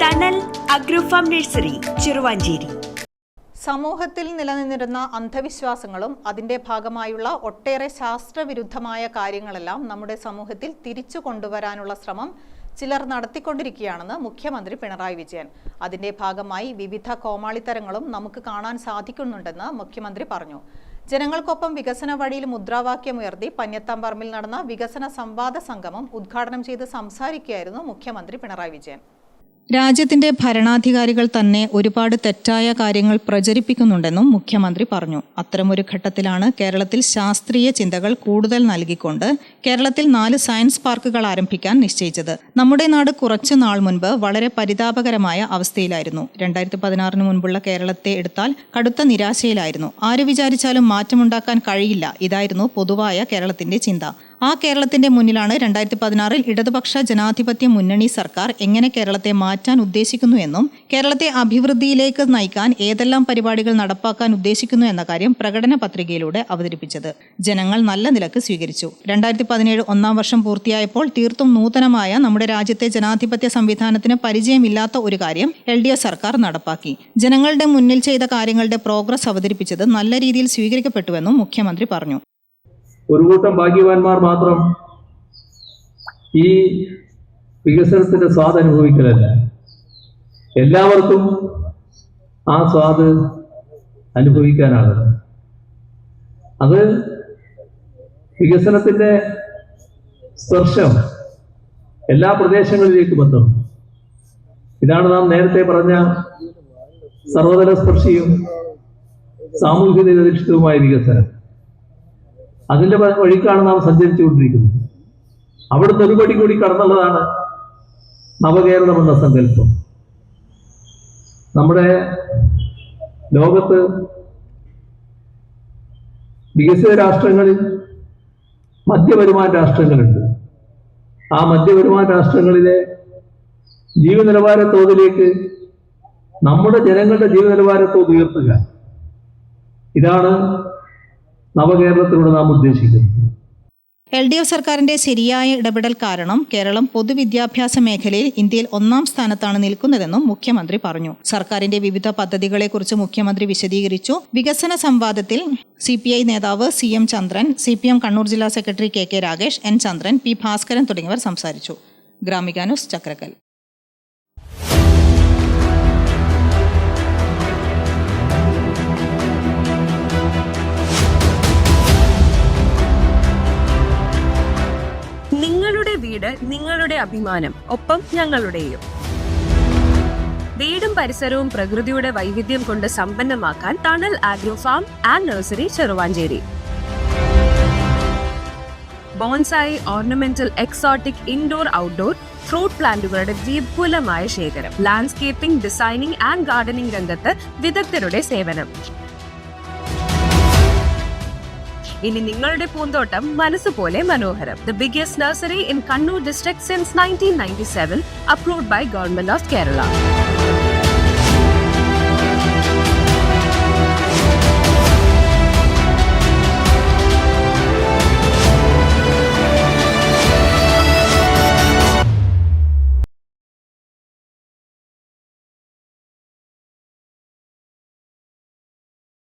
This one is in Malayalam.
തണൽ അഗ്രോഫാം നഴ്സറി, ചെറുവാഞ്ചേരി. സമൂഹത്തിൽ നിലനിന്നിരുന്ന അന്ധവിശ്വാസങ്ങളും അതിന്റെ ഭാഗമായുള്ള ഒട്ടേറെ ശാസ്ത്രവിരുദ്ധമായ കാര്യങ്ങളെല്ലാം നമ്മുടെ സമൂഹത്തിൽ തിരിച്ചു കൊണ്ടുവരാനുള്ള ശ്രമം ചിലർ നടത്തിക്കൊണ്ടിരിക്കുകയാണെന്ന് മുഖ്യമന്ത്രി പിണറായി വിജയൻ. അതിന്റെ ഭാഗമായി വിവിധ കോമാളിത്തരങ്ങളും നമുക്ക് കാണാൻ സാധിക്കുന്നുണ്ടെന്ന് മുഖ്യമന്ത്രി പറഞ്ഞു. ജനങ്ങൾക്കൊപ്പം വികസന വഴിയിൽ മുദ്രാവാക്യമുയർത്തി പന്യത്താംപറമ്പിൽ നടന്ന വികസന സംവാദ സംഗമം ഉദ്ഘാടനം ചെയ്ത് സംസാരിക്കുകയായിരുന്നു മുഖ്യമന്ത്രി പിണറായി വിജയൻ. രാജ്യത്തിന്റെ ഭരണാധികാരികൾ തന്നെ ഒരുപാട് തെറ്റായ കാര്യങ്ങൾ പ്രചരിപ്പിക്കുന്നുണ്ടെന്നും മുഖ്യമന്ത്രി പറഞ്ഞു. അത്തരമൊരു ഘട്ടത്തിലാണ് കേരളത്തിൽ ശാസ്ത്രീയ ചിന്തകൾ കൂടുതൽ നൽകിക്കൊണ്ട് കേരളത്തിൽ 4 സയൻസ് പാർക്കുകൾ ആരംഭിക്കാൻ നിശ്ചയിച്ചത്. നമ്മുടെ നാട് കുറച്ചു നാൾ മുൻപ് വളരെ പരിതാപകരമായ അവസ്ഥയിലായിരുന്നു. 2016 മുൻപുള്ള കേരളത്തെ എടുത്താൽ കടുത്ത നിരാശയിലായിരുന്നു. ആര് വിചാരിച്ചാലും മാറ്റമുണ്ടാക്കാൻ കഴിയില്ല, ഇതായിരുന്നു പൊതുവായ കേരളത്തിന്റെ ചിന്ത. ആ കേരളത്തിന്റെ മുന്നിലാണ് 2016 ഇടതുപക്ഷ ജനാധിപത്യ മുന്നണി സർക്കാർ എങ്ങനെ കേരളത്തെ മാറ്റാൻ ഉദ്ദേശിക്കുന്നു എന്നും കേരളത്തെ അഭിവൃദ്ധിയിലേക്ക് നയിക്കാൻ ഏതെല്ലാം പരിപാടികൾ നടപ്പാക്കാൻ ഉദ്ദേശിക്കുന്നു എന്ന കാര്യം പ്രകടന പത്രികയിലൂടെ അവതരിപ്പിച്ചത് ജനങ്ങൾ നല്ല നിലക്ക് സ്വീകരിച്ചു. 2017 ഒന്നാം വർഷം പൂർത്തിയായപ്പോൾ തീർത്തും നൂതനമായ നമ്മുടെ രാജ്യത്തെ ജനാധിപത്യ സംവിധാനത്തിന് പരിചയമില്ലാത്ത ഒരു കാര്യം LDF സർക്കാർ നടപ്പാക്കി. ജനങ്ങളുടെ മുന്നിൽ ചെയ്ത കാര്യങ്ങളുടെ പ്രോഗ്രസ് അവതരിപ്പിച്ചത് നല്ല രീതിയിൽ സ്വീകരിക്കപ്പെട്ടുവെന്നും മുഖ്യമന്ത്രി പറഞ്ഞു. ഒരു കൂട്ടം ഭാഗ്യവാന്മാർ മാത്രം ഈ വികസനത്തിന്റെ സ്വാദ് അനുഭവിക്കലല്ല, എല്ലാവർക്കും ആ സ്വാദ് അനുഭവിക്കാനാണ്. അത് വികസനത്തിന്റെ സ്പർശം എല്ലാ പ്രദേശങ്ങളിലേക്കും എത്തണം. ഇതാണ് നാം നേരത്തെ പറഞ്ഞ സർവതല സ്പർശിയും സാമൂഹിക അധിഷ്ഠിതവുമായ വികസനം. അതിന്റെ വഴിക്കാണ് നാം സഞ്ചരിച്ചുകൊണ്ടിരിക്കുന്നത്. അവിടുന്ന് ഒരു പടി കൂടി കടന്നുള്ളതാണ് നവകേരളം എന്ന സങ്കല്പം. നമ്മുടെ ലോകത്ത് വികസിത രാഷ്ട്രങ്ങളിൽ മധ്യവരുമാന രാഷ്ട്രങ്ങളുണ്ട്. ആ മധ്യവരുമാന രാഷ്ട്രങ്ങളിലെ ജീവനിലവാര തോതിലേക്ക് നമ്മുടെ ജനങ്ങളുടെ ജീവനിലവാര തോത് ഉയർത്തുക, ഇതാണ് നവകേരളത്തിലൂടെ നാം ഉദ്ദേശിക്കുന്നത്. LDF സർക്കാരിന്റെ ശരിയായ ഇടപെടൽ കാരണം കേരളം പൊതുവിദ്യാഭ്യാസ മേഖലയിൽ ഇന്ത്യയിൽ 1ാം സ്ഥാനത്താണ് നിൽക്കുന്നതെന്നും മുഖ്യമന്ത്രി പറഞ്ഞു. സർക്കാരിന്റെ വിവിധ പദ്ധതികളെക്കുറിച്ച് മുഖ്യമന്ത്രി വിശദീകരിച്ചു. വികസന സംവാദത്തിൽ CPI നേതാവ് CM ചന്ദ്രൻ, CPM കണ്ണൂർ ജില്ലാ സെക്രട്ടറി KK രാഗേഷ്, N ചന്ദ്രൻ, P ഭാസ്കരൻ തുടങ്ങിയവർ സംസാരിച്ചു. ഗ്രാമിക ന്യൂസ്, ചക്രക്കൽ. നിങ്ങളുടെ വീട് നിങ്ങളുടെ അഭിമാനം, ഒപ്പം ഞങ്ങളുടെയും. വീടും പരിസരവും പ്രകൃതിയുടെ വൈവിധ്യം കൊണ്ട് സമ്പന്നമാക്കാൻ Thanal agrofarm and nursery, Cheruvanchery. Bonsai, ornamental, exotic, indoor, outdoor fruit പ്ലാന്റുകളുടെ വിപുലമായ ശേഖരം. ലാൻഡ്സ്കേപ്പിംഗ്, ഡിസൈനിംഗ് ആൻഡ് ഗാർഡനിംഗ് രംഗത്ത് വിദഗ്ധരുടെ സേവനം. ഇനി നിങ്ങളുടെ പൂന്തോട്ടം മനസ്സുപോലെ മനോഹരം. The biggest nursery in Kannur district since 1997, approved by Government of Kerala.